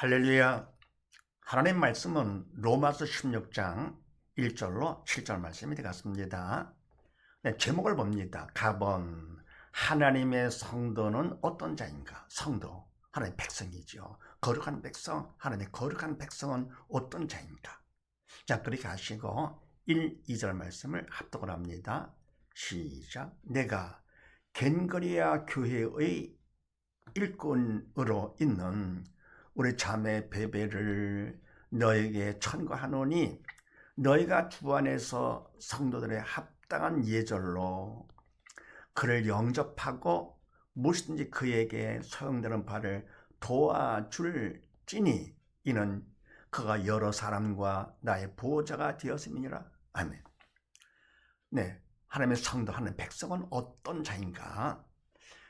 할렐루야. 하나님 말씀은 로마서 16장 1절로 7절 말씀이 되겠습니다. 네, 제목을 봅니다. 갑은 하나님의 성도는 어떤 자인가? 성도, 하나님의 백성이죠. 거룩한 백성, 하나님의 거룩한 백성은 어떤 자인가? 자, 그렇게 하시고 1, 2절 말씀을 합독을 합니다. 시작. 내가 겐거리아 교회의 일꾼으로 있는 우리 자매 베베를 너에게 천거하노니 너희가 주 안에서 성도들의 합당한 예절로 그를 영접하고 무엇이든지 그에게 소용되는 바를 도와줄지니 이는 그가 여러 사람과 나의 보호자가 되었음이니라. 아멘. 네, 하나님의 성도, 하나님의 백성은 어떤 자인가?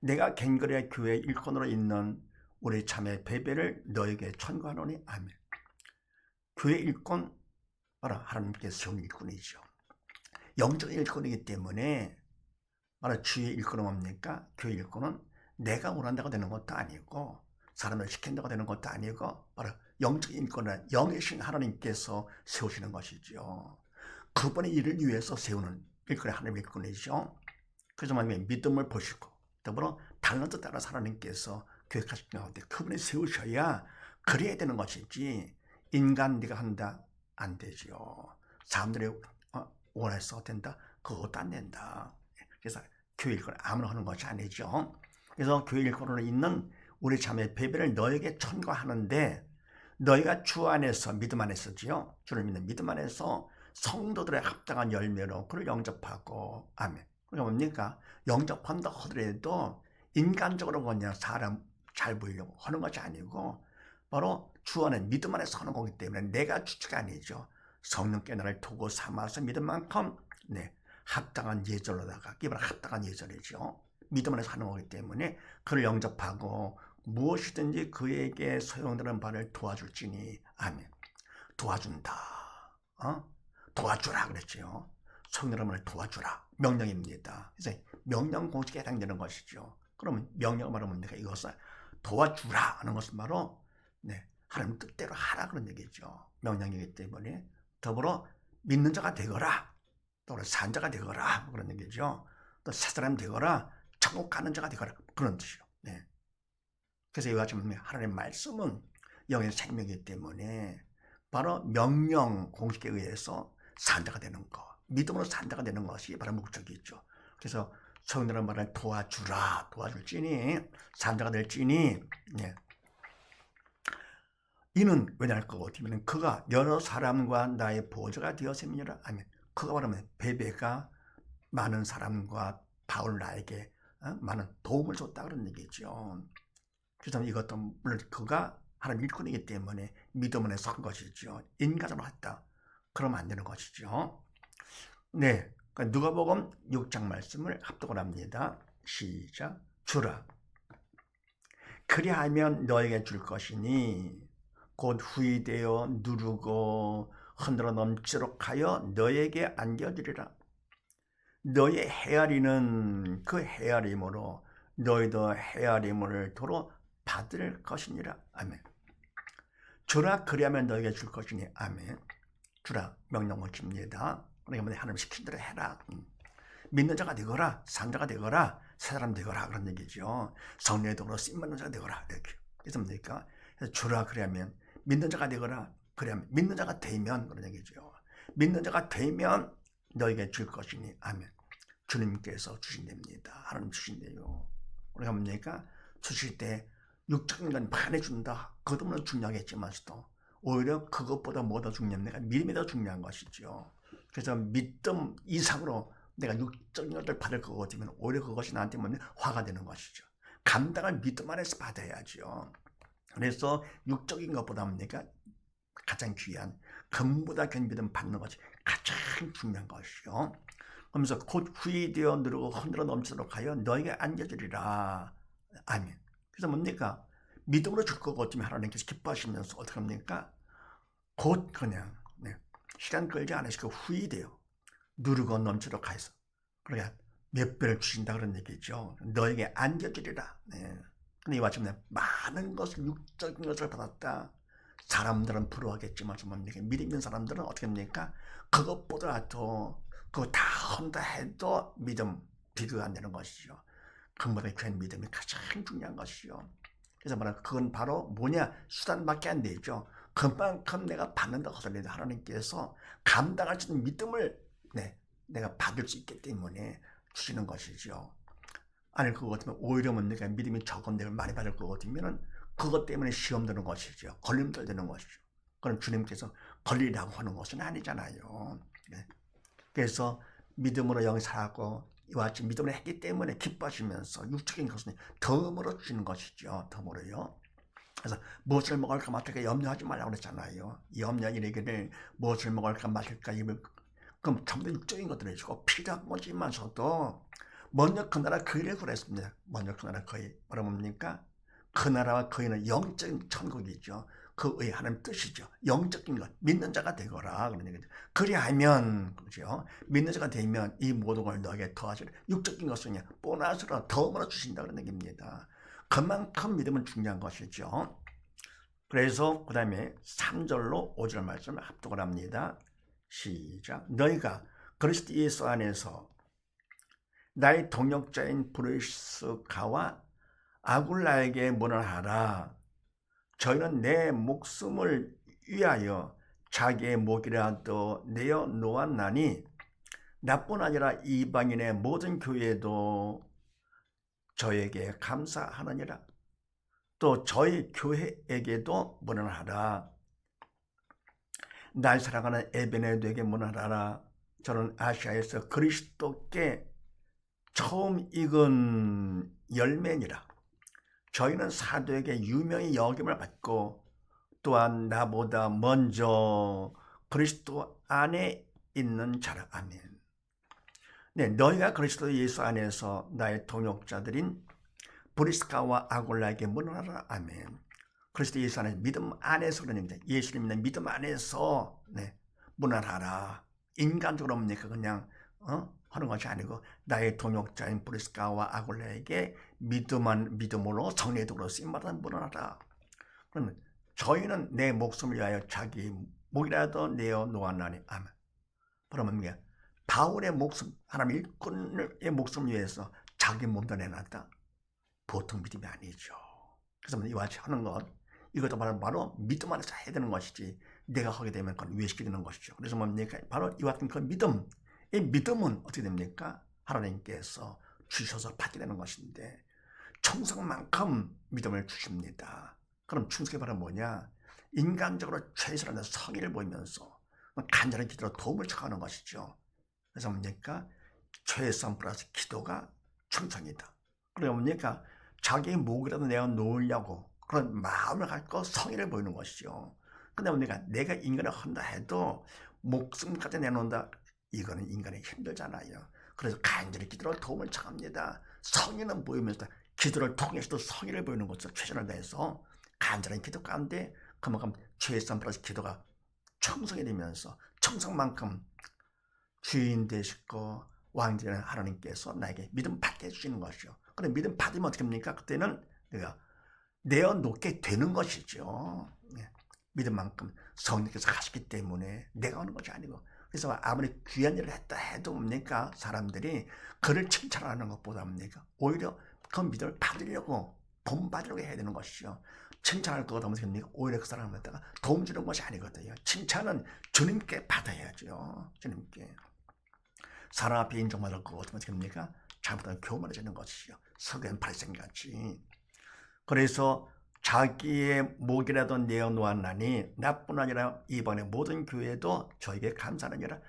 내가 갱그레 교회 일꾼으로 있는 우리 자매 베베를 너에게 천거하노니. 아멘. 교회 일꾼, 바로 하나님께 세운 일꾼이죠. 영적인 일꾼이기 때문에 바로 주의 일꾼은 뭡니까? 교회 일꾼은 내가 원한다고 되는 것도 아니고 사람을 시킨다고 되는 것도 아니고 바로 영적인 일꾼은 영이신 하나님께서 세우시는 것이죠. 그분의 일을 위해서 세우는 일꾼이 하나님의 일꾼이죠. 그래서 만약에 믿음을 보시고 더불어 달란트 따라 하나님께서 계획하신 가운데 그분이 세우셔야 그래야 되는 것이지 인간 네가 한다 안 되지요. 사람들이 원해서 된다 그것도 안 된다. 그래서 교회 일꾼 아무나 하는 것이 아니죠. 그래서 교회 일꾼으로 있는 우리 자매 베베를 너에게 천거하는데 너희가 주 안에서 믿음 안에서지요. 주를 믿는 믿음 안에서 성도들의 합당한 열매로 그를 영접하고. 아멘. 그러니까 뭡니까? 영접한다 하더라도 인간적으로 그냥 사람 잘 보이려고 하는 것이 아니고 바로 주 안에 믿음 안에서 하는 거기 때문에 내가 주체가 아니죠. 성령께 나를 도구 삼아서 믿은 만큼 합당한 예절로다가 이번 합당한 예절이죠. 믿음 안에서 하는 거기 때문에 그를 영접하고 무엇이든지 그에게 소용되는 바를 도와줄지니. 아멘. 도와준다. 도와주라 그랬죠. 성령을 도와주라. 명령입니다. 그래서 명령 공식에 해당되는 것이죠. 그러면 명령을 말하면 내가 이것을 도와주라 하는 것은 바로 하나님 뜻대로 하라 그런 얘기죠. 명령이기 때문에 더불어 믿는 자가 되거라. 또 산자가 되거라 그런 얘기죠. 또 새 사람 되거라. 천국 가는 자가 되거라 그런 뜻이요. 그래서 이와 같이 하나님의 말씀은 영의 생명이기 때문에 바로 명령 공식에 의해서 산자가 되는 것, 믿음으로 산자가 되는 것이 바로 목적이죠. 그래서 성령의 말을 도와주라, 도와줄지니, 산자가 될지니. 이는 왜냐할 거고 어떻게 그가 여러 사람과 나의 보호자가 되었음이니라. 아멘. 그가 말하면 베베가 많은 사람과 바울 나에게 많은 도움을 줬다 그런 얘기죠. 그래서 이것도 물론 그가 하나님 일꾼이기 때문에 믿음 안에 선 것이죠. 인간으로 했다. 그러면 안 되는 것이죠. 네, 누가복음 6장 말씀을 합독을 합니다. 시작. 주라. 그리하면 너에게 줄 것이니 곧 후이되어 누르고 흔들어 넘치도록 하여 너에게 안겨주리라. 너의 헤아리는 그 헤아림으로 너희도 헤아림을 도로 받을 것이니라. 아멘. 주라 그리하면 너에게 줄 것이니. 아멘. 주라 명령을 줍니다. 그러니까 하나님 시킨 대로 해라. 믿는 자가 되거라. 산자가 되거라. 새 사람 되거라 그런 얘기죠. 성령의 도로 쓰임받는 자가 되거라 이렇게. 그래서 뭡니까? 주라 그리하면 믿는 자가 되거라. 그러면 믿는 자가 되면 그런 얘기죠. 믿는 자가 되면 너에게 줄 것이니. 아멘. 주님께서 주신답니다. 하나님 주신대요. 우리가 뭡니까? 주실 때 육적인 건 많이 준다. 그것도 물론 중요하겠지만서도 오히려 그것보다 뭐가 중요합니까? 믿음이 더 중요한 것이죠. 그래서 믿음 이상으로 내가 육적인 것을 받을 것 같으면 오히려 그것이 나한테 화가 되는 것이죠. 감당을 믿음 안에서 받아야죠. 그래서 육적인 것보다 뭡니까? 가장 귀한 금보다 귀한 믿음 받는 것이 가장 중요한 것이요. 그러면서 곧 후이되어 누르고 흔들어 넘치도록 하여 너에게 안겨주리라. 아멘. 그래서 뭡니까? 믿음으로 줄 것 같으면 하나님께서 기뻐하시면서 어떻게 합니까? 곧 그냥 시간 끌지 않으시고 후이되어 누르고 넘치도록 하여서 그러니까 몇 배를 주신다 그런 얘기죠. 너에게 안겨주리라. 근데 이와 같이 많은 것을, 육적인 것을 받았다. 사람들은 부러워하겠지만 뭡니까? 믿음 있는 사람들은 어떻게 합니까? 그것보다도 그거 다 한다 해도 믿음 비교가 안 되는 것이죠. 그보다 귀한 믿음이 가장 중요한 것이죠. 그래서 뭐라 그건 바로 뭐냐? 수단밖에 안 되죠. 그만큼 내가 받는다 하더라도 하나님께서 감당할 수 있는 믿음을 내가 받을 수 있기 때문에 주시는 것이죠. 아니 그거 같으면 오히려 뭡니까? 믿음이 적은 데를 많이 받을 것 같으면은 그것 때문에 시험 드는 것이죠. 걸림돌 되는 것이죠. 그럼 주님께서 걸리라고 하는 것은 아니잖아요. 그래서 믿음으로 영살하고 이와 같이 믿음을 했기 때문에 기뻐하시면서 육적인 것은 덤으로 주시는 것이죠. 덤으로요. 그래서 무엇을 먹을까 맡을까 염려하지 말라고 그랬잖아요. 염려 이르기를 무엇을 먹을까 맡을까 입을, 그럼 전부 다 육적인 것들을 주고 필요한 거지만서도 먼저 그 나라 그 일을 구했습니다. 먼저 그 나라 그 일. 뭐라 뭡니까? 그 나라와 그 일은 영적인 천국이죠. 그의 하나님 뜻이죠. 영적인 것, 믿는 자가 되거라. 그런 얘기죠. 그리하면, 그죠? 믿는 자가 되면 이 모든 걸 너에게 더하시라. 육적인 것은 그냥 보너스로 더불어 주신다. 그런 얘기입니다. 그만큼 믿음은 중요한 것이죠. 그래서 그 다음에 3절로 5절 말씀을 합독을 합니다. 시작. 너희가 그리스도 예수 안에서 나의 동역자인 브리스가와 아굴라에게 문안하라. 저희는 내 목숨을 위하여 자기의 목이라도 내어 놓았나니 나뿐 아니라 이방인의 모든 교회도 저에게 감사하느니라. 또 저희 교회에게도 문안하라. 날 사랑하는 에베네도에게 문안하라. 저는 아시아에서 그리스도께 처음 익은 열매니라. 저희는 사도에게 유명히 여김을 받고 또한 나보다 먼저 그리스도 안에 있는 자라. 아멘. 네, 너희가 그리스도 예수 안에서 나의 동역자들인 브리스가와 아굴라에게 문안하라. 아멘. 그리스도 예수 안에 믿음 안에서 그러는 예수를 믿는 믿음 안에서 문안하라. 인간적으로 뭡니까? 그냥 하는 것이 아니고 나의 동역자인 브리스가와 아굴라에게 믿음으로 성례적으로 쓰임받은 문안하라. 그러면 저희는 내 목숨을 위하여 자기 목이라도 내어 놓았나니. 아멘. 그러면 뭐야? 바울의 목숨, 하나님 일꾼의 목숨을 위해서 자기 몸도 내놨다. 보통 믿음이 아니죠. 그래서 이와 같이 하는 것, 이것도 바로 믿음 안에서 해야 되는 것이지 내가 하게 되면 그건 외식되는 것이죠. 그래서 뭡니까? 바로 이와 같은 그 믿음, 이 믿음은 어떻게 됩니까? 하나님께서 주셔서 받게 되는 것인데 충성만큼 믿음을 주십니다. 그럼 충성이 바로 뭐냐? 인간적으로 최선을 다해서 성의를 보이면서 간절한 기도로 도움을 청하는 것이죠. 그래서 뭡니까? 최선 플러스 기도가 충성이다. 그리고 뭡니까? 자기의 목이라도 내가 놓으려고 그런 마음을 갖고 성의를 보이는 것이죠. 근데 뭡니까? 내가 인간을 한다 해도 목숨까지 내놓는다. 이거는 인간이 힘들잖아요. 그래서 간절히 기도로 도움을 청합니다. 성의는 보이면서 기도를 통해서도 성의를 보이는 것으로 최선을 다해서 간절한 기도 가운데 그만큼 최선 플러스 기도가 충성이 되면서 충성만큼 주인 되시고 왕되는 하나님께서 나에게 믿음 받게 해주시는 것이죠. 그런데 믿음 받으면 어떻게 합니까? 그때는 내가 내어놓게 되는 것이죠. 믿음만큼 성령께서 하시기 때문에 내가 하는 것이 아니고. 그래서 아무리 귀한 일을 했다 해도 뭡니까? 사람들이 그를 칭찬하는 것보다 뭡니까? 오히려 그 믿음을 받으려고 본받으려고 해야 되는 것이죠. 칭찬할 것보다 어떻게 합니까? 오히려 그 사람을 갖다가 도움 주는 것이 아니거든요. 칭찬은 주님께 받아야죠. 주님께. 사람 앞에 인정받을 거 어떻게 합니까? 잘못하면 교만해지는 것이죠. 석연 발생같이. 그래서 자기의 목이라도 내어놓았나니 나뿐 아니라 이번에 모든 교회도 저에게 감사하느니라.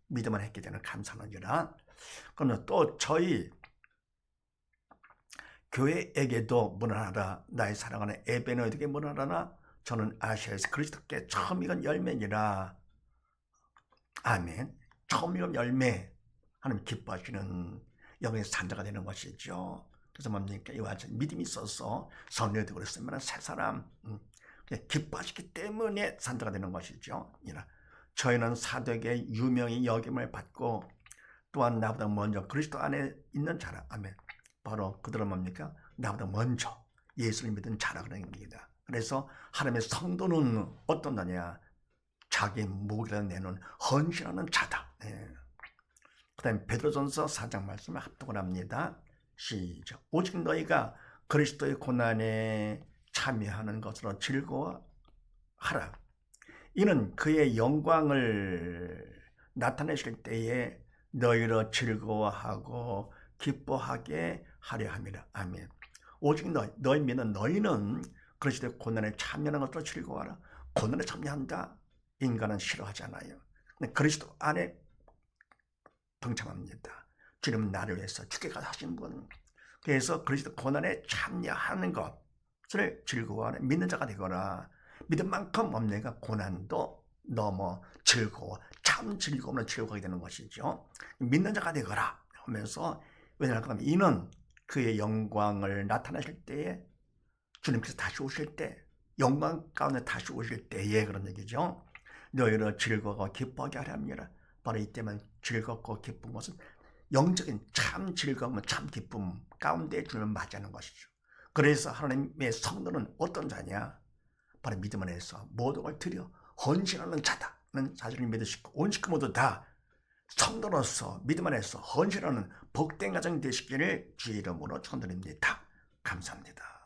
믿음을 했기 때문에 감사하느니라. 그러면 또 저희 교회에게도 문안하라. 나의 사랑하는 에베네도에게 문안하라. 저는 아시아에서 그리스도께 처음 익은 열매니라. 아멘. 처음 익은 열매. 하나님 기뻐하시는 영의 산자가 되는 것이죠. 그래서 뭡니까? 이와 같이 믿음이 있어서 성령이 그랬으면 새 사람 기뻐하시기 때문에 산자가 되는 것이죠. 저희는 사도에게 유명히 여김을 받고 또한 나보다 먼저 그리스도 안에 있는 자라. 아멘. 바로 그들은 뭡니까? 나보다 먼저 예수를 믿은 자라 그런 겁니다. 그래서 하나님의 성도는 어떤 자냐? 자기 목이라 내놓은 헌신하는 자다. 그 다음에 베드로전서 4장 말씀을 합독을 합니다. 시작. 오직 너희가 그리스도의 고난에 참여하는 것으로 즐거워하라. 이는 그의 영광을 나타내실 때에 너희로 즐거워하고 기뻐하게 하려 함이라. 아멘. 오직 너희 믿는 너희는 그리스도의 고난에 참여하는 것으로 즐거워하라. 고난에 참여한다. 인간은 싫어하잖아요. 근데 그리스도 안에 동참합니다. 주님은 나를 위해서 죽게까지 하신 분. 그래서 그리스도 고난에 참여하는 것을 즐거워하는 믿는 자가 되거라. 믿은 만큼 없네가 고난도 너무 즐거워, 참 즐거움을 즐거워하게 되는 것이죠. 믿는 자가 되거라 하면서, 왜냐하면 이는 그의 영광을 나타내실 때에, 주님께서 다시 오실 때, 영광 가운데 다시 오실 때에 그런 얘기죠. 너희를 즐거워 기뻐하게 하려 합니다. 바로 이때만 즐겁고 기쁜 것은 영적인 참 즐거움, 참 기쁨 가운데 주님을 맞이하는 것이죠. 그래서 하나님의 성도는 어떤 자냐? 바로 믿음 안에서 모든 걸 드려 헌신하는 자다는 사실을 믿으시고, 온 식구 모두 다 성도로서 믿음 안에서 헌신하는 복된 가정 되시기를 주의 이름으로 축원드립니다. 감사합니다.